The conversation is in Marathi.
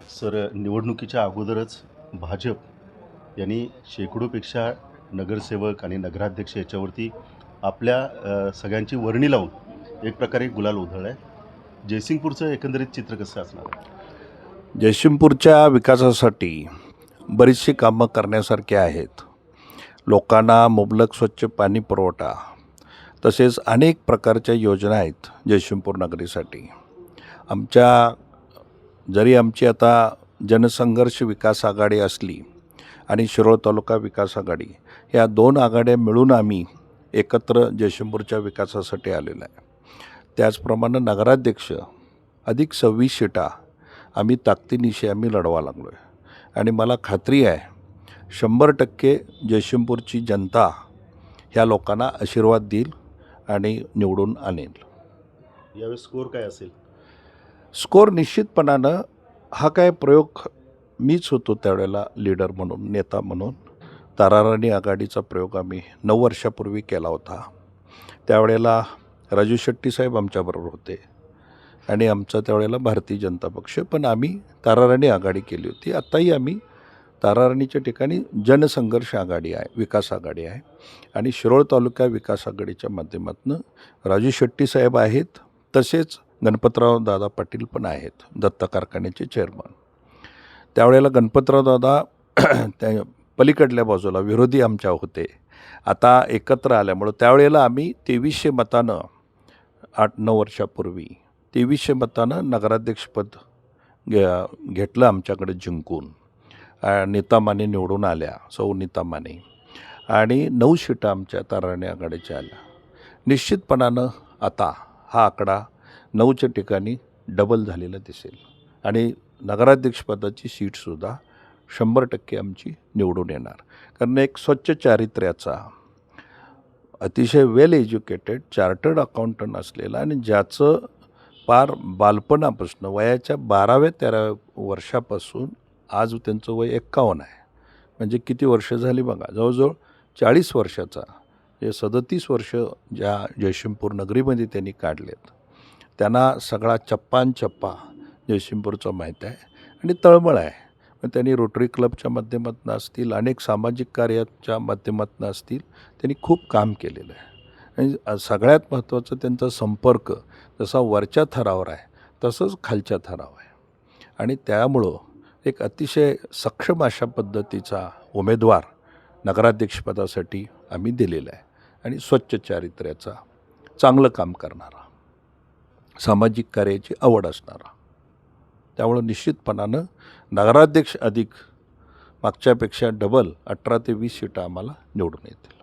सर, निवडणुकीच्या अगोदरच भाजप यांनी शेकडोपेक्षा नगरसेवक आणि नगराध्यक्ष याच्यावरती आपल्या सगळ्यांची वर्णी लावून एक प्रकारे गुलाल उधळला आहे. जयसिंगपूरचं एकंदरीत चित्र कसं असणार आहे? जयसिंगपूरच्या विकासासाठी बरीचशी कामं करण्यासारखी आहेत. लोकांना मुबलक स्वच्छ पाणी पुरवठा तसेच अनेक प्रकारच्या योजना आहेत जयसिंगपूर नगरीसाठी. जरी आमची आता जनसंघर्ष विकास आघाडी असली आणि शिरोळ तालुका विकास आघाडी, या दोन आघाड्या मिळून आम्ही एकत्र जयसिंगपूरच्या विकासासाठी आलेलो आहे. त्याचप्रमाणे नगराध्यक्ष अधिक 26 सीटा आम्ही ताकदीनिशी लढवा लागलो आहे आणि मला खात्री आहे 100% जयसिंगपूरची जनता ह्या लोकांना आशीर्वाद देईल आणि निवडून आणेल. यावेळेस स्कोर काय असेल? स्कोर निश्चितपणानं हा काय प्रयोग मीच होतो त्यावेळेला लीडर म्हणून, नेता म्हणून. ताराराणी आघाडीचा प्रयोग आम्ही 9 वर्षापूर्वी केला होता. त्यावेळेला राजू शेट्टी साहेब आमच्याबरोबर होते आणि आमचा त्यावेळेला भारतीय जनता पक्ष, पण आम्ही ताराराणी आघाडी केली होती. आत्ताही आम्ही ताराराणीच्या ठिकाणी जनसंघर्ष आघाडी आहे, विकास आघाडी आहे आणि शिरोळ तालुका विकास आघाडीच्या माध्यमातून राजू शेट्टी साहेब आहेत, तसेच गणपतराव दादा पाटील पण आहेत, दत्त कारखान्याचे चेअरमन. त्यावेळेला गणपतराव दादा त्या पलीकडल्या बाजूला विरोधी आमच्या होते. आता एकत्र आल्यामुळं त्यावेळेला आम्ही 2300 मतानं 8-9 वर्षापूर्वी 2300 मतानं नगराध्यक्षपद घेतलं आमच्याकडे जिंकून. नीता माने निवडून आल्या, सौ नीता माने, आणि 9 सीटा आमच्या ताराराणी आघाडीच्या आल्या. निश्चितपणानं आता हा आकडा 9च्या ठिकाणी डबल झालेला दिसेल आणि नगराध्यक्षपदाची सीटसुद्धा 100% आमची निवडून येणार. कारण एक स्वच्छ चारित्र्याचा, अतिशय वेल एज्युकेटेड, चार्टर्ड अकाउंटंट असलेला आणि ज्याचं पार बालपणापासून वयाच्या 12व्या-13व्या वर्षापासून आज त्यांचं वय 51 आहे. म्हणजे किती वर्ष झाली बघा, जवळजवळ 40 वर्षाचा, जे 37 वर्ष ज्या जयसिंगपूर नगरीमध्ये त्यांनी काढलेत, त्यांना सगळा चप्पा जयसिंगपूरचा माहीत आहे आणि तळमळ आहे. पण त्यांनी रोटरी क्लबच्या माध्यमातून असतील, अनेक सामाजिक कार्याच्या माध्यमातून असतील, त्यांनी खूप काम केलेलं आहे. आणि सगळ्यात महत्त्वाचं त्यांचा संपर्क जसा वरच्या थरावर आहे तसंच खालच्या थरावर आहे आणि त्यामुळं एक अतिशय सक्षम अशा पद्धतीचा उमेदवार नगराध्यक्षपदासाठी आम्ही दिलेला आहे आणि स्वच्छ चारित्र्याचा, चांगलं काम करणारा, सामाजिक कार्याची आवड असणारा. त्यामुळं निश्चितपणानं नगराध्यक्ष अधिक मागच्यापेक्षा डबल 18 ते 20 सीटा आम्हाला निवडून येतील.